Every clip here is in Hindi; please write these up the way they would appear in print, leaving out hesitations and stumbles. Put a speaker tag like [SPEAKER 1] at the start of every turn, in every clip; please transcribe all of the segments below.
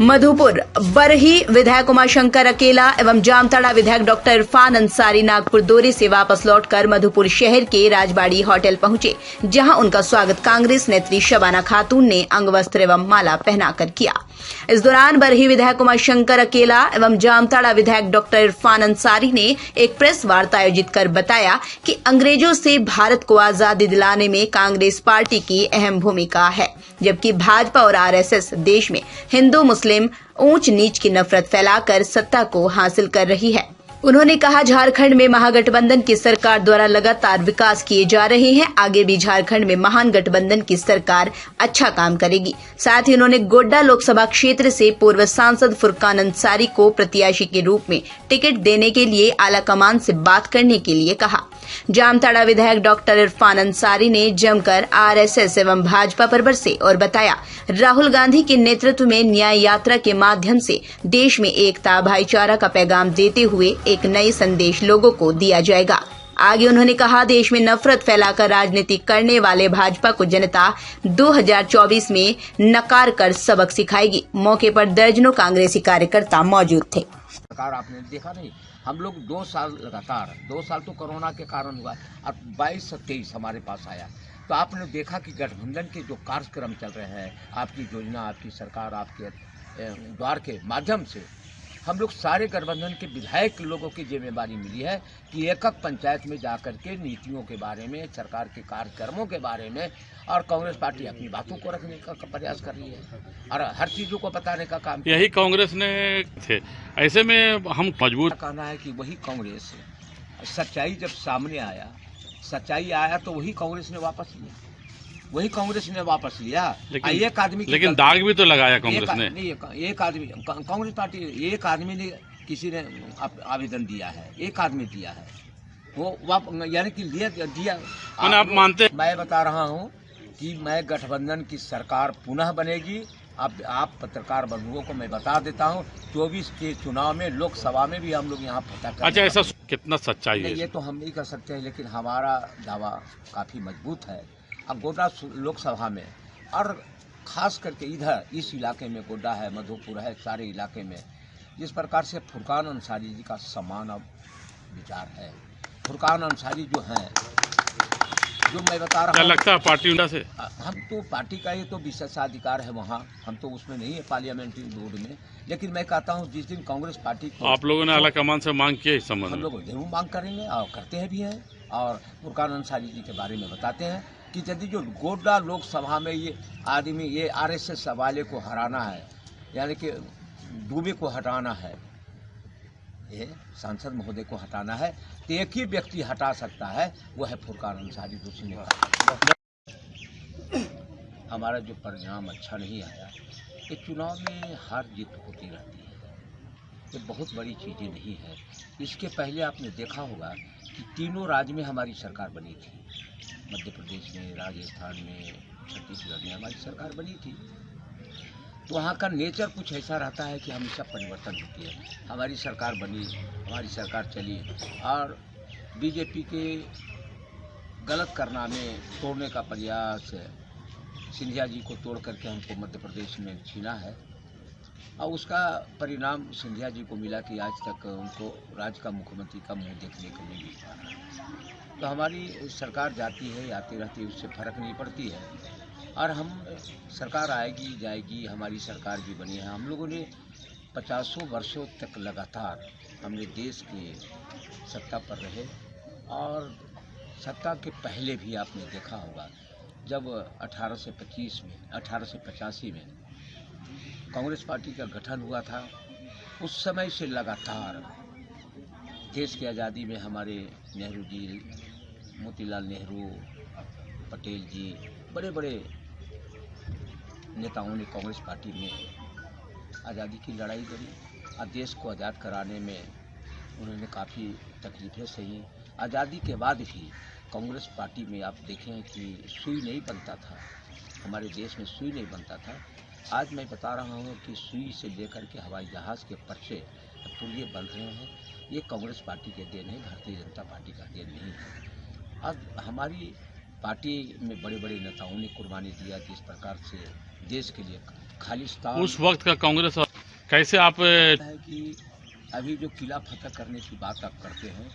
[SPEAKER 1] मधुपुर बरही विधायक उमाशंकर अकेला एवं जामताड़ा विधायक डॉक्टर इरफान अंसारी नागपुर दौरे से वापस लौटकर मधुपुर शहर के राजबाड़ी होटल पहुंचे, जहां उनका स्वागत कांग्रेस नेत्री शबाना खातून ने अंगवस्त्र एवं माला पहनाकर किया। इस दौरान बरही विधायक उमाशंकर अकेला एवं जामताड़ा विधायक डॉक्टर इरफान अंसारी ने एक प्रेस वार्ता आयोजित कर बताया कि अंग्रेजों से भारत को आजादी दिलाने में कांग्रेस पार्टी की अहम भूमिका है, जबकि भाजपा और आरएसएस देश में हिंदू मुस्लिम ऊंच नीच की नफरत फैलाकर सत्ता को हासिल कर रही है। उन्होंने कहा, झारखंड में महागठबंधन की सरकार द्वारा लगातार विकास किए जा रहे हैं। आगे भी झारखंड में महान गठबंधन की सरकार अच्छा काम करेगी। साथ ही उन्होंने गोड्डा लोकसभा क्षेत्र से पूर्व सांसद फुरकान अंसारी को प्रत्याशी के रूप में टिकट देने के लिए आलाकमान से बात करने के लिए कहा। जामताड़ा विधायक डॉक्टर इरफान अंसारी ने जमकर आरएसएस एवं भाजपा पर बरसे और बताया, राहुल गांधी के नेतृत्व में न्याय यात्रा के माध्यम से देश में एकता भाईचारा का पैगाम देते हुए एक नए संदेश लोगों को दिया जाएगा। आगे उन्होंने कहा, देश में नफरत फैलाकर राजनीति करने वाले भाजपा को जनता 2024 में नकार कर सबक सिखाएगी। मौके पर दर्जनों कांग्रेसी कार्यकर्ता मौजूद थे।
[SPEAKER 2] सरकार आपने देखा नहीं, हम लोग 2 साल लगातार 2 साल तो कोरोना के कारण हुआ और 22 से 23 हमारे पास आया, तो आपने देखा कि गठबंधन के जो कार्यक्रम चल रहे हैं, आपकी योजना, आपकी सरकार, आपके द्वार के माध्यम से हम लोग सारे गठबंधन के विधायक लोगों की जिम्मेदारी मिली है कि एक एक पंचायत में जाकर के नीतियों के बारे में, सरकार के कार्यक्रमों के बारे में, और कांग्रेस पार्टी अपनी बातों को रखने का प्रयास कर रही है और हर चीजों को बताने का काम
[SPEAKER 3] यही कांग्रेस ने थे। ऐसे में हम मजबूत
[SPEAKER 2] कहना है कि वही कांग्रेस, सच्चाई जब सामने आया, तो वही कांग्रेस ने वापस लिया, वही कांग्रेस ने वापस लिया। एक आदमी
[SPEAKER 3] लेकिन दाग भी तो लगाया कांग्रेस ने।
[SPEAKER 2] एक आदमी, कांग्रेस पार्टी, एक आदमी ने, किसी ने आवेदन दिया है, एक आदमी दिया है, वो यानी कि दिया।
[SPEAKER 3] आप मानते?
[SPEAKER 2] मैं बता रहा हूँ कि मैं गठबंधन की सरकार पुनः बनेगी। अब आप पत्रकार बंधुओं को मैं बता देता हूँ, 24 के चुनाव में लोकसभा में भी हम लोग यहाँ फतह करेंगे।
[SPEAKER 3] अच्छा, ऐसा कितना सच्चाई है?
[SPEAKER 2] ये तो हम नहीं कर सकते हैं, लेकिन हमारा दावा काफी मजबूत है। अब गोड्डा लोकसभा में और खास करके इधर इस इलाके में, गोड्डा है, मधुपुर है, सारे इलाके में जिस प्रकार से फुरकान अंसारी जी का समान अब विचार है। फुरकान अंसारी जो हैं, जो मैं बता रहा हूँ,
[SPEAKER 3] क्या लगता है पार्टी से?
[SPEAKER 2] हम तो पार्टी का ये तो विशेषाधिकार है, वहाँ हम तो उसमें नहीं है पार्लियामेंट्री बोर्ड में, लेकिन मैं कहता हूँ जिस दिन कांग्रेस पार्टी को
[SPEAKER 3] आप लोगों ने आलाकमान से मांग की है इस संबंध में?
[SPEAKER 2] हम लोग जरूर मांग करेंगे और करते हैं भी हैं, और फुरकान अंसारी जी के बारे में बताते हैं कि यदि जो गोड्डा लोकसभा में ये आदमी, ये आरएसएस वाले को हराना है, यानी कि दुबे को हटाना है, ये सांसद महोदय को हटाना है, तो एक ही व्यक्ति हटा सकता है, वो है फुरकान अंसारी। दूसरी ने हमारा जो परिणाम अच्छा नहीं आया, ये चुनाव में हार जीत होती रहती है, ये बहुत बड़ी चीज़ें नहीं है। इसके पहले आपने देखा होगा कि तीनों राज्य में हमारी सरकार बनी थी, मध्य प्रदेश में, राजस्थान में, छत्तीसगढ़ में हमारी सरकार बनी थी। तो वहाँ का नेचर कुछ ऐसा रहता है कि हमेशा परिवर्तन होती है। हमारी सरकार बनी, हमारी सरकार चली, और बीजेपी के गलत कारनामे तोड़ने का प्रयास, सिंधिया जी को तोड़ करके हमको मध्य प्रदेश में छीना है, और उसका परिणाम सिंधिया जी को मिला कि आज तक उनको राज्य का मुख्यमंत्री का मुंह देखने को नहीं मिल पा रहा। तो हमारी सरकार जाती है, आती रहती है, उससे फर्क नहीं पड़ती है, और हम सरकार आएगी जाएगी, हमारी सरकार भी बनी है। हम लोगों ने 50 वर्षों तक लगातार हमने देश के सत्ता पर रहे, और सत्ता के पहले भी आपने देखा होगा जब 1885 में कांग्रेस पार्टी का गठन हुआ था, उस समय से लगातार देश की आज़ादी में हमारे नेहरू जी, मोतीलाल नेहरू, पटेल जी, बड़े बड़े नेताओं ने कांग्रेस पार्टी में आज़ादी की लड़ाई लड़ी, और देश को आज़ाद कराने में उन्होंने काफ़ी तकलीफ़ें सही। आज़ादी के बाद भी कांग्रेस पार्टी में आप देखें कि सुई नहीं बनता था, हमारे देश में सुई नहीं बनता था। आज मैं बता रहा हूँ कि सुई से लेकर के हवाई जहाज़ के पर्चे पुलिये बन रहे हैं, ये कांग्रेस पार्टी के देन है, भारतीय जनता पार्टी का देन नहीं है। अब हमारी पार्टी में बड़े बड़े नेताओं ने कुर्बानी दिया, जिस प्रकार से देश के लिए खालिस्तान
[SPEAKER 3] उस वक्त का कांग्रेस और कैसे आप
[SPEAKER 2] है कि अभी जो किला फतह करने की बात आप करते हैं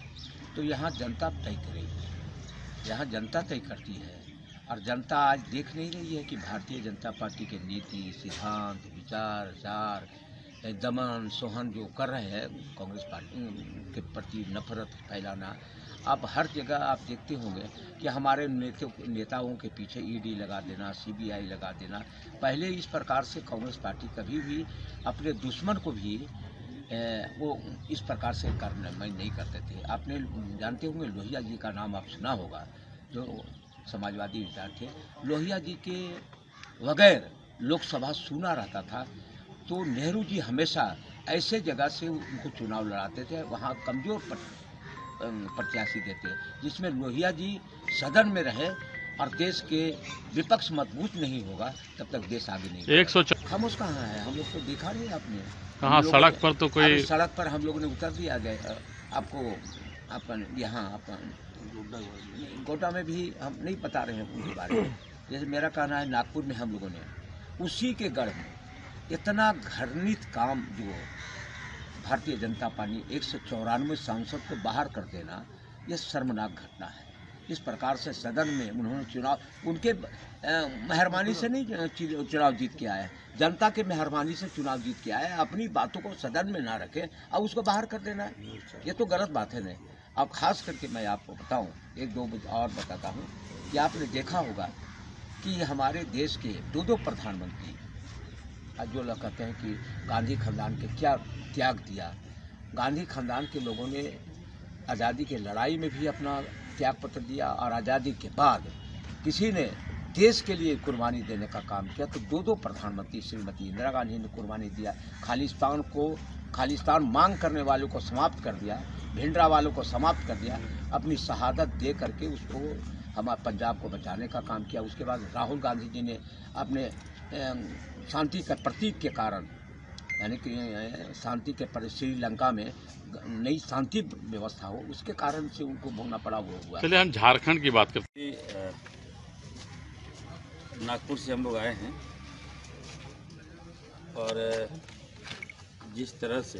[SPEAKER 2] तो यहाँ जनता तय करेगी, यहाँ जनता तय करती है। और जनता आज देख नहीं रही है कि भारतीय जनता पार्टी के नीति, सिद्धांत, विचार, आचार, दमन सोहन जो कर रहे हैं कांग्रेस पार्टी के प्रति नफरत फैलाना। अब हर जगह आप देखते होंगे कि हमारे नेताओं के पीछे ईडी लगा देना, सीबीआई लगा देना। पहले इस प्रकार से कांग्रेस पार्टी कभी भी अपने दुश्मन को भी वो इस प्रकार से करने में नहीं करते थे। आपने जानते होंगे लोहिया जी का नाम आप सुना होगा, जो समाजवादी विचार थे। लोहिया जी के बगैर लोकसभा सुना रहता था, तो नेहरू जी हमेशा ऐसे जगह से उनको चुनाव लड़ाते थे, वहाँ कमज़ोर प्रत्याशी देते, जिसमें लोहिया जी सदन में रहे और देश के विपक्ष मजबूत नहीं होगा तब तक देश आगे नहीं बढ़ेगा।
[SPEAKER 3] 104
[SPEAKER 2] खामोश कहाँ है, हम लोग को देखा नहीं आपने
[SPEAKER 3] कहाँ सड़क पर तो कोई
[SPEAKER 2] अरे सड़क पर हम लोगों ने उतर दिया गया। आपको अपन यहाँ अपन गोड्डा में भी हम नहीं बता रहे हैं उनके बारे में। जैसे मेरा कहना है नागपुर में हम लोगों ने उसी के गढ़ में इतना घृणित काम जो भारतीय जनता पार्टी 194 सांसद को बाहर कर देना, ये शर्मनाक घटना है। इस प्रकार से सदन में उन्होंने चुनाव उनके मेहरबानी से नहीं चुनाव जीत के आए, जनता के मेहरबानी से चुनाव जीत के आए। अपनी बातों को सदन में ना रखे और उसको बाहर कर देना है, ये तो गलत बात है। नहीं, अब खास करके मैं आपको बताऊं, एक दो और बताता हूं कि आपने देखा होगा कि हमारे देश के दो प्रधानमंत्री, जो लोग कहते हैं कि गांधी खानदान के क्या त्याग दिया। गांधी खानदान के लोगों ने आज़ादी की लड़ाई में भी अपना त्याग पत्र दिया और आज़ादी के बाद किसी ने देश के लिए कुर्बानी देने का काम किया। तो दो प्रधानमंत्री श्रीमती इंदिरा गांधी ने कुर्बानी दिया, खालिस्तान मांग करने वालों को समाप्त कर दिया, भिंडरा वालों को समाप्त कर दिया, अपनी शहादत दे करके उसको हमारे पंजाब को बचाने का काम किया। उसके बाद राहुल गांधी जी ने अपने शांति के प्रतीक के कारण, यानी कि शांति के श्रीलंका में नई शांति व्यवस्था हो, उसके कारण से उनको भोगना पड़ा वो हुआ।
[SPEAKER 3] चलिए हम झारखंड की बात करते
[SPEAKER 4] हैं। नागपुर से हम लोग आए हैं और जिस तरह से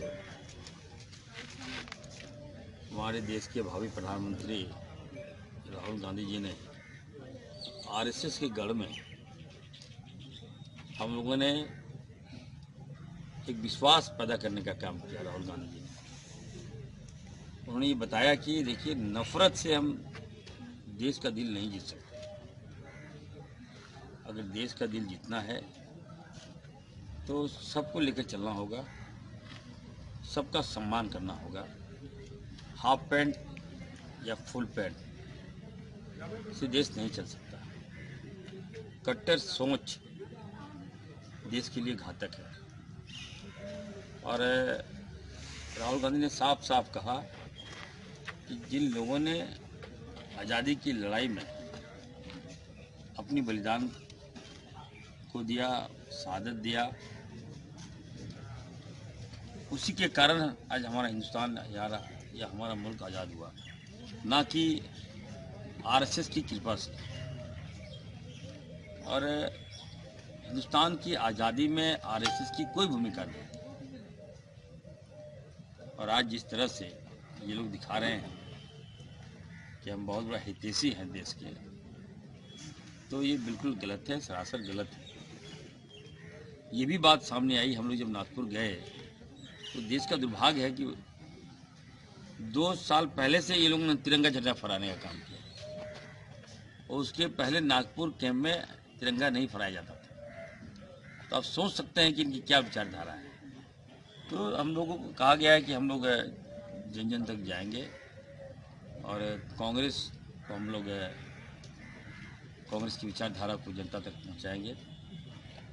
[SPEAKER 4] हमारे देश के भावी प्रधानमंत्री राहुल गांधी जी ने आरएसएस के गढ़ में हम लोगों ने एक विश्वास पैदा करने का काम किया। राहुल गांधी जी ने उन्होंने ये बताया कि देखिए, नफरत से हम देश का दिल नहीं जीत सकते। अगर देश का दिल जीतना है तो सबको लेकर चलना होगा, सबका सम्मान करना होगा। हाफ पैंट या फुल पैंट से देश नहीं चल सकता। कट्टर सोच देश के लिए घातक है। और राहुल गांधी ने साफ साफ कहा कि जिन लोगों ने आज़ादी की लड़ाई में अपनी बलिदान को दिया, शहादत दिया, उसी के कारण आज हमारा हिंदुस्तान या हमारा मुल्क आज़ाद हुआ, ना कि आरएसएस की कृपा से। और हिंदुस्तान की आज़ादी में आरएसएस की कोई भूमिका नहीं। और आज जिस तरह से ये लोग दिखा रहे हैं कि हम बहुत बड़ा हितैषी हैं देश के, तो ये बिल्कुल गलत है, सरासर गलत है। ये भी बात सामने आई, हम लोग जब नागपुर गए तो देश का दुर्भाग्य है कि 2 साल पहले से ये लोगों ने तिरंगा झंडा फहराने का काम किया और उसके पहले नागपुर कैंप में तिरंगा नहीं फहराया जाता था। तो आप सोच सकते हैं कि इनकी क्या विचारधारा है। तो हम लोगों को कहा गया है कि हम लोग जन जन तक जाएंगे और कांग्रेस को हम लोग कांग्रेस की विचारधारा को जनता तक पहुंचाएंगे।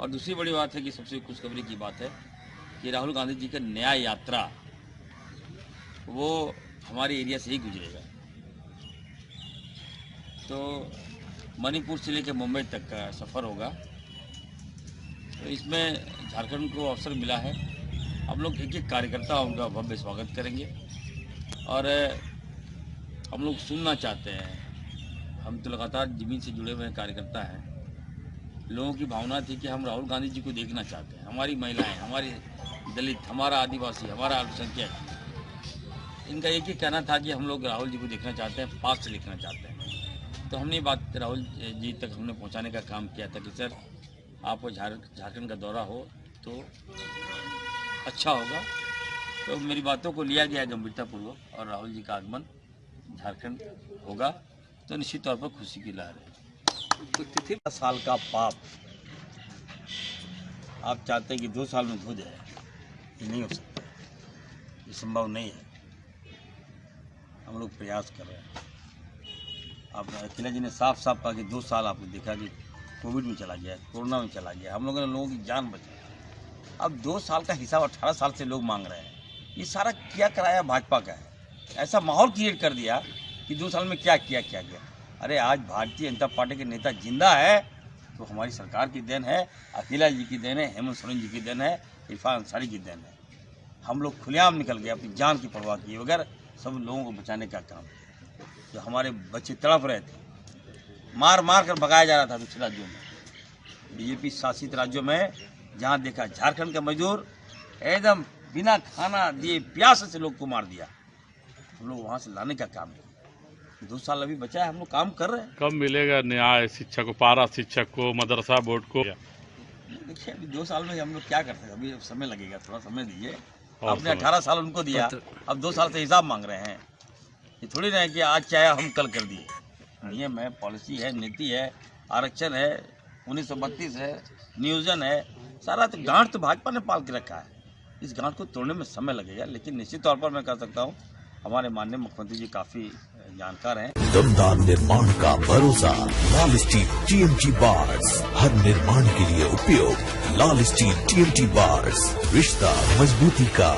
[SPEAKER 4] और दूसरी बड़ी बात है कि सबसे खुशखबरी की बात है कि राहुल गांधी जी का न्याय यात्रा वो हमारे एरिया से ही गुजरेगा। तो मणिपुर से लेकर मुंबई तक का सफ़र होगा। तो इसमें झारखंड को अवसर मिला है। हम लोग एक एक कार्यकर्ता उनका भव्य स्वागत करेंगे और हम लोग सुनना चाहते हैं। हम तो लगातार ज़मीन से जुड़े हुए कार्यकर्ता हैं लोगों की भावना थी कि हम राहुल गांधी जी को देखना चाहते हैं। हमारी महिलाएं, हमारी दलित, हमारा आदिवासी, हमारा अल्पसंख्यक, इनका एक ही कहना था कि हम लोग राहुल जी को देखना चाहते हैं, पास से लिखना चाहते हैं। तो हमने बात राहुल जी तक हमने पहुंचाने का काम किया था कि सर आपको झारखंड का दौरा हो तो अच्छा होगा। तो मेरी बातों को लिया गया गंभीरतापूर्वक और राहुल जी का आगमन झारखंड होगा तो निश्चित तौर पर खुशी की लहर है।
[SPEAKER 5] 10 साल का पाप आप चाहते हैं कि 2 साल में धो जाए, ये नहीं हो सकता, ये संभव नहीं है। हम लोग प्रयास कर रहे हैं। आप अखिलेश जी ने साफ साफ कहा कि 2 साल आपने देखा कि कोविड में चला गया, कोरोना में चला गया, हम लोगों ने लोगों की जान बचाई। अब 2 साल का हिसाब 18 साल से लोग मांग रहे हैं। ये सारा क्या कराया भाजपा का है, ऐसा माहौल क्रिएट कर दिया कि 2 साल में क्या किया क्या गया। अरे आज भारतीय जनता पार्टी के नेता जिंदा है तो हमारी सरकार की देन है, अखिलेश जी की देन है, हेमंत सोरेन जी की देन है, इरफान अंसारी की देन है। हम लोग खुलेआम निकल गए अपनी जान की परवाह किए बगैर सब लोगों को बचाने का काम। जो हमारे बच्चे तड़प रहे थे, मार मार कर भगाया जा रहा था दूसरे राज्यों में, बीजेपी शासित राज्यों में, जहाँ देखा झारखंड के मजदूर एकदम बिना खाना दिए प्यास से लोग को मार दिया। हम लोग वहाँ से लाने का काम किया। 2 साल अभी बचा है, हम लोग काम कर रहे हैं।
[SPEAKER 3] कब मिलेगा न्याय शिक्षक को, पारा शिक्षक को, मदरसा बोर्ड को?
[SPEAKER 5] देखिए अभी 2 साल में हम लोग क्या करते हैं, अभी समय लगेगा, थोड़ा समय दीजिए। आपने 18 साल उनको दिया, अब 2 साल से हिसाब मांग रहे हैं। ये थोड़ी ना है कि आज चाहे हम कल कर दिए। नियम है, पॉलिसी है, नीति है, आरक्षण है, 1932 है, नियोजन है, सारा तो गांठ तो भाजपा ने पाल के रखा है। इस गांठ को तोड़ने में समय लगेगा, लेकिन निश्चित तौर पर मैं कह सकता हूँ हमारे माननीय मुख्यमंत्री जी काफी जानकार हैं।
[SPEAKER 6] दमदार निर्माण का भरोसा लाल स्टील TMT बार्स, हर निर्माण के लिए उपयोग। लाल स्टील TMT बार्स, रिश्ता मजबूती का।